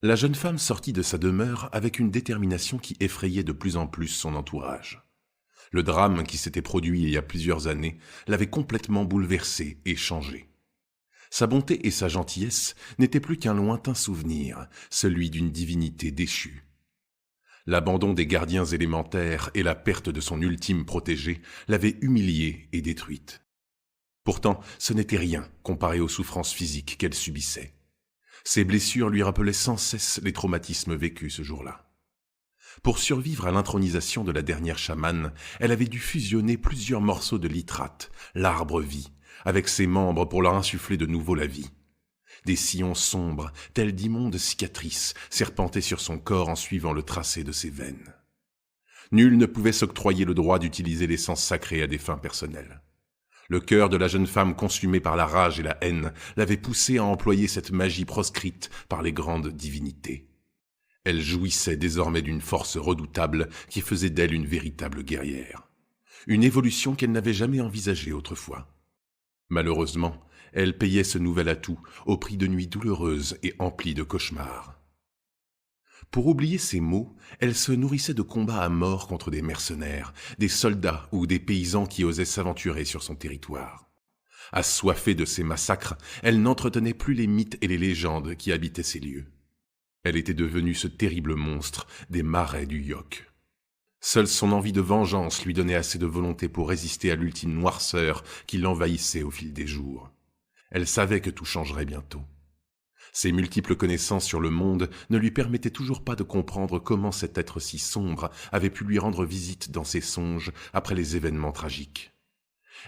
La jeune femme sortit de sa demeure avec une détermination qui effrayait de plus en plus son entourage. Le drame qui s'était produit il y a plusieurs années l'avait complètement bouleversée et changée. Sa bonté et sa gentillesse n'étaient plus qu'un lointain souvenir, celui d'une divinité déchue. L'abandon des gardiens élémentaires et la perte de son ultime protégé l'avaient humiliée et détruite. Pourtant, ce n'était rien comparé aux souffrances physiques qu'elle subissait. Ses blessures lui rappelaient sans cesse les traumatismes vécus ce jour-là. Pour survivre à l'intronisation de la dernière chamane, elle avait dû fusionner plusieurs morceaux de Litrate, l'arbre-vie, avec ses membres pour leur insuffler de nouveau la vie. Des sillons sombres, tels d'immondes cicatrices, serpentaient sur son corps en suivant le tracé de ses veines. Nul ne pouvait s'octroyer le droit d'utiliser l'essence sacrée à des fins personnelles. Le cœur de la jeune femme consumée par la rage et la haine l'avait poussée à employer cette magie proscrite par les grandes divinités. Elle jouissait désormais d'une force redoutable qui faisait d'elle une véritable guerrière. Une évolution qu'elle n'avait jamais envisagée autrefois. Malheureusement, elle payait ce nouvel atout au prix de nuits douloureuses et emplies de cauchemars. Pour oublier ces maux, elle se nourrissait de combats à mort contre des mercenaires, des soldats ou des paysans qui osaient s'aventurer sur son territoire. Assoiffée de ces massacres, elle n'entretenait plus les mythes et les légendes qui habitaient ces lieux. Elle était devenue ce terrible monstre des marais du Yok. Seule son envie de vengeance lui donnait assez de volonté pour résister à l'ultime noirceur qui l'envahissait au fil des jours. Elle savait que tout changerait bientôt. Ses multiples connaissances sur le monde ne lui permettaient toujours pas de comprendre comment cet être si sombre avait pu lui rendre visite dans ses songes après les événements tragiques.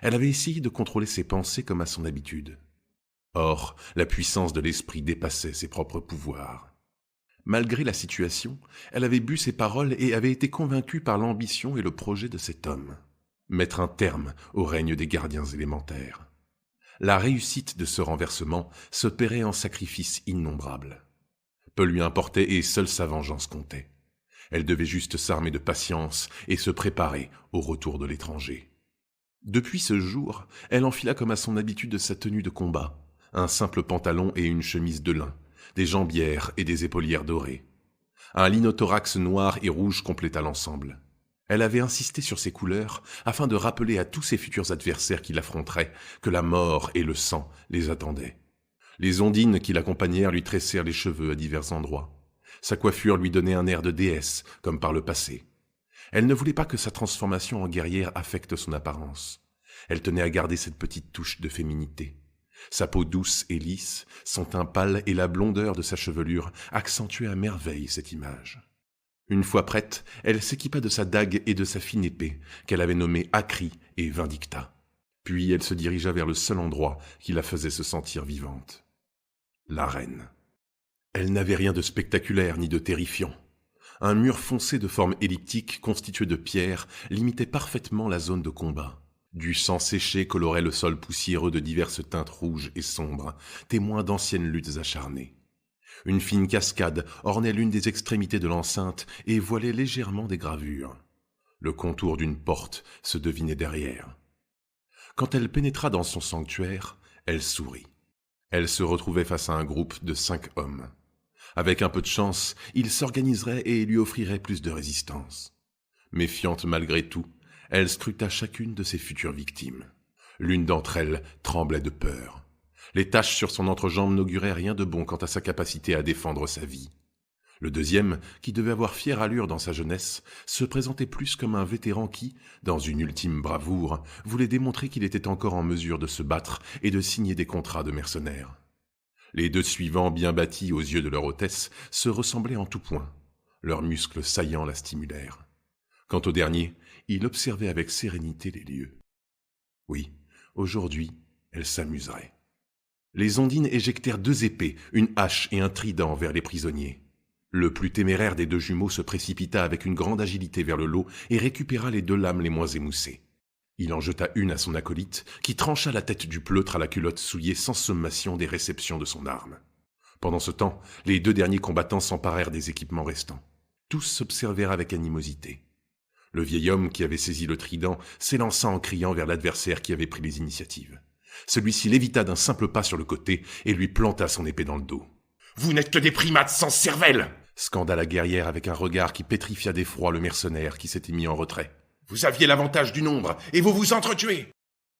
Elle avait essayé de contrôler ses pensées comme à son habitude. Or, la puissance de l'esprit dépassait ses propres pouvoirs. Malgré la situation, elle avait bu ses paroles et avait été convaincue par l'ambition et le projet de cet homme. Mettre un terme au règne des gardiens élémentaires. La réussite de ce renversement se paierait en sacrifices innombrables. Peu lui importait et seule sa vengeance comptait. Elle devait juste s'armer de patience et se préparer au retour de l'étranger. Depuis ce jour, elle enfila comme à son habitude sa tenue de combat, un simple pantalon et une chemise de lin, des jambières et des épaulières dorées. Un linothorax noir et rouge compléta l'ensemble. Elle avait insisté sur ces couleurs afin de rappeler à tous ses futurs adversaires qui l'affronteraient que la mort et le sang les attendaient. Les ondines qui l'accompagnèrent lui tressèrent les cheveux à divers endroits. Sa coiffure lui donnait un air de déesse, comme par le passé. Elle ne voulait pas que sa transformation en guerrière affecte son apparence. Elle tenait à garder cette petite touche de féminité. Sa peau douce et lisse, son teint pâle et la blondeur de sa chevelure accentuaient à merveille cette image. Une fois prête, elle s'équipa de sa dague et de sa fine épée, qu'elle avait nommée Akri et Vindicta. Puis elle se dirigea vers le seul endroit qui la faisait se sentir vivante. L'arène. Elle n'avait rien de spectaculaire ni de terrifiant. Un mur foncé de forme elliptique constitué de pierres limitait parfaitement la zone de combat. Du sang séché colorait le sol poussiéreux de diverses teintes rouges et sombres, témoins d'anciennes luttes acharnées. Une fine cascade ornait l'une des extrémités de l'enceinte et voilait légèrement des gravures. Le contour d'une porte se devinait derrière. Quand elle pénétra dans son sanctuaire, elle sourit. Elle se retrouvait face à un groupe de 5 hommes. Avec un peu de chance, ils s'organiseraient et lui offriraient plus de résistance. Méfiante malgré tout, elle scruta chacune de ses futures victimes. L'une d'entre elles tremblait de peur. Les taches sur son entrejambe n'auguraient rien de bon quant à sa capacité à défendre sa vie. Le deuxième, qui devait avoir fière allure dans sa jeunesse, se présentait plus comme un vétéran qui, dans une ultime bravoure, voulait démontrer qu'il était encore en mesure de se battre et de signer des contrats de mercenaires. Les 2 suivants, bien bâtis aux yeux de leur hôtesse, se ressemblaient en tout point. Leurs muscles saillants la stimulèrent. Quant au dernier, il observait avec sérénité les lieux. Oui, aujourd'hui, elle s'amuserait. Les ondines éjectèrent 2 épées, une hache et un trident vers les prisonniers. Le plus téméraire des 2 jumeaux se précipita avec une grande agilité vers le lot et récupéra les 2 lames les moins émoussées. Il en jeta une à son acolyte, qui trancha la tête du pleutre à la culotte souillée sans sommation des réceptions de son arme. Pendant ce temps, les 2 derniers combattants s'emparèrent des équipements restants. Tous s'observèrent avec animosité. Le vieil homme qui avait saisi le trident s'élança en criant vers l'adversaire qui avait pris les initiatives. Celui-ci l'évita d'un simple pas sur le côté et lui planta son épée dans le dos. Vous n'êtes que des primates sans cervelle !» scanda la guerrière avec un regard qui pétrifia d'effroi le mercenaire qui s'était mis en retrait. « Vous aviez l'avantage du nombre, et vous vous entretuez.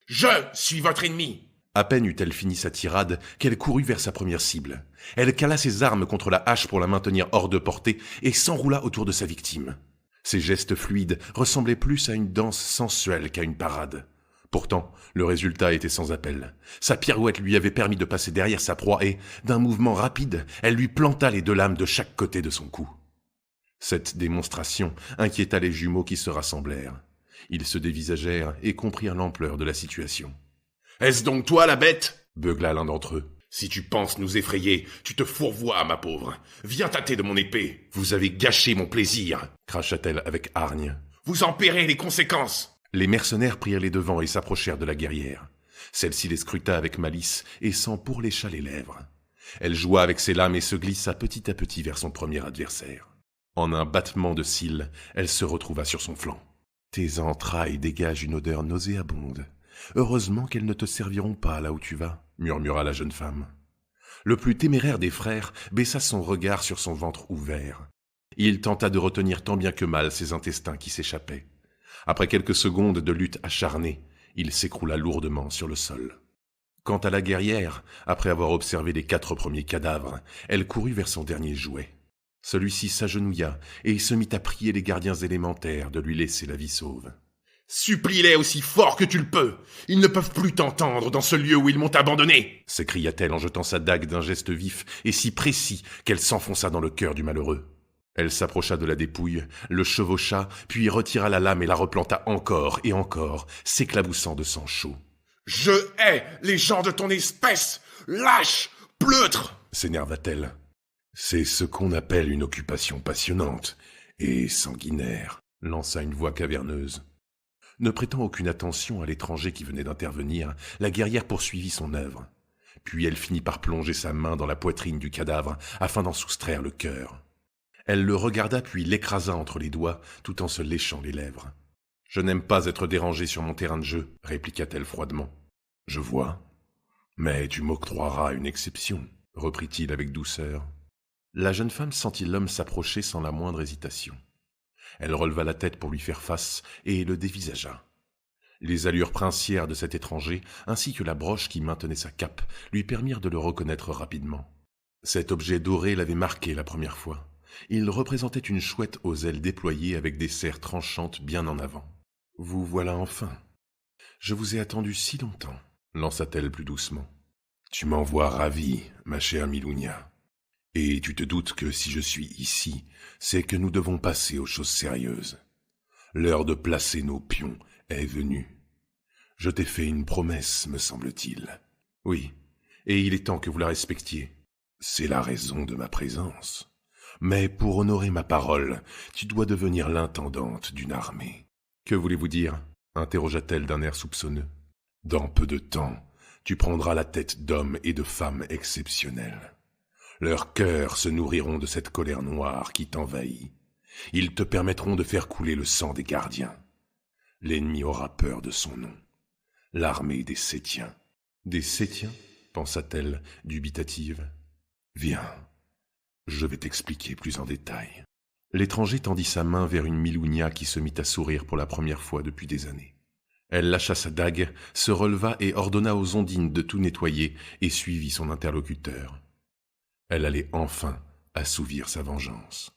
Je suis votre ennemi !» À peine eut-elle fini sa tirade qu'elle courut vers sa première cible. Elle cala ses armes contre la hache pour la maintenir hors de portée et s'enroula autour de sa victime. Ses gestes fluides ressemblaient plus à une danse sensuelle qu'à une parade. Pourtant, le résultat était sans appel. Sa pirouette lui avait permis de passer derrière sa proie et, d'un mouvement rapide, elle lui planta les deux lames de chaque côté de son cou. Cette démonstration inquiéta les jumeaux qui se rassemblèrent. Ils se dévisagèrent et comprirent l'ampleur de la situation. « Est-ce donc toi, la bête ?» beugla l'un d'entre eux. « Si tu penses nous effrayer, tu te fourvoies, ma pauvre. Viens tâter de mon épée. Vous avez gâché mon plaisir !» cracha-t-elle avec hargne. « Vous en paierez les conséquences !» Les mercenaires prirent les devants et s'approchèrent de la guerrière. Celle-ci les scruta avec malice et s'en pourlécha les lèvres. Elle joua avec ses lames et se glissa petit à petit vers son premier adversaire. En un battement de cils, elle se retrouva sur son flanc. « Tes entrailles dégagent une odeur nauséabonde. Heureusement qu'elles ne te serviront pas là où tu vas, » murmura la jeune femme. Le plus téméraire des frères baissa son regard sur son ventre ouvert. Il tenta de retenir tant bien que mal ses intestins qui s'échappaient. Après quelques secondes de lutte acharnée, il s'écroula lourdement sur le sol. Quant à la guerrière, après avoir observé les 4 premiers cadavres, elle courut vers son dernier jouet. Celui-ci s'agenouilla et se mit à prier les gardiens élémentaires de lui laisser la vie sauve. « Supplie-les aussi fort que tu le peux. Ils ne peuvent plus t'entendre dans ce lieu où ils m'ont abandonné !» s'écria-t-elle en jetant sa dague d'un geste vif et si précis qu'elle s'enfonça dans le cœur du malheureux. Elle s'approcha de la dépouille, le chevaucha, puis retira la lame et la replanta encore et encore, s'éclaboussant de sang chaud. « Je hais les gens de ton espèce! Lâche! Pleutre !» s'énerva-t-elle. « C'est ce qu'on appelle une occupation passionnante et sanguinaire », lança une voix caverneuse. Ne prêtant aucune attention à l'étranger qui venait d'intervenir, la guerrière poursuivit son œuvre. Puis elle finit par plonger sa main dans la poitrine du cadavre afin d'en soustraire le cœur. Elle le regarda puis l'écrasa entre les doigts tout en se léchant les lèvres. « Je n'aime pas être dérangée sur mon terrain de jeu, » répliqua-t-elle froidement. « Je vois. Mais tu m'octroieras une exception, » reprit-il avec douceur. La jeune femme sentit l'homme s'approcher sans la moindre hésitation. Elle releva la tête pour lui faire face et le dévisagea. Les allures princières de cet étranger, ainsi que la broche qui maintenait sa cape, lui permirent de le reconnaître rapidement. Cet objet doré l'avait marqué la première fois. Il représentait une chouette aux ailes déployées avec des serres tranchantes bien en avant. « Vous voilà enfin. Je vous ai attendu si longtemps, » lança-t-elle plus doucement. « Tu m'en vois ravie, ma chère Milounia. Et tu te doutes que si je suis ici, c'est que nous devons passer aux choses sérieuses. L'heure de placer nos pions est venue. Je t'ai fait une promesse, me semble-t-il. Oui, et il est temps que vous la respectiez. C'est la raison de ma présence. Mais pour honorer ma parole, tu dois devenir l'intendante d'une armée. »« Que voulez-vous dire ?» interrogea-t-elle d'un air soupçonneux. « Dans peu de temps, tu prendras la tête d'hommes et de femmes exceptionnels. Leurs cœurs se nourriront de cette colère noire qui t'envahit. Ils te permettront de faire couler le sang des gardiens. L'ennemi aura peur de son nom. L'armée des Sétiens. »« Des Sétiens ?» pensa-t-elle, dubitative. « Viens, je vais t'expliquer plus en détail. » L'étranger tendit sa main vers une Milounia qui se mit à sourire pour la première fois depuis des années. Elle lâcha sa dague, se releva et ordonna aux ondines de tout nettoyer et suivit son interlocuteur. Elle allait enfin assouvir sa vengeance.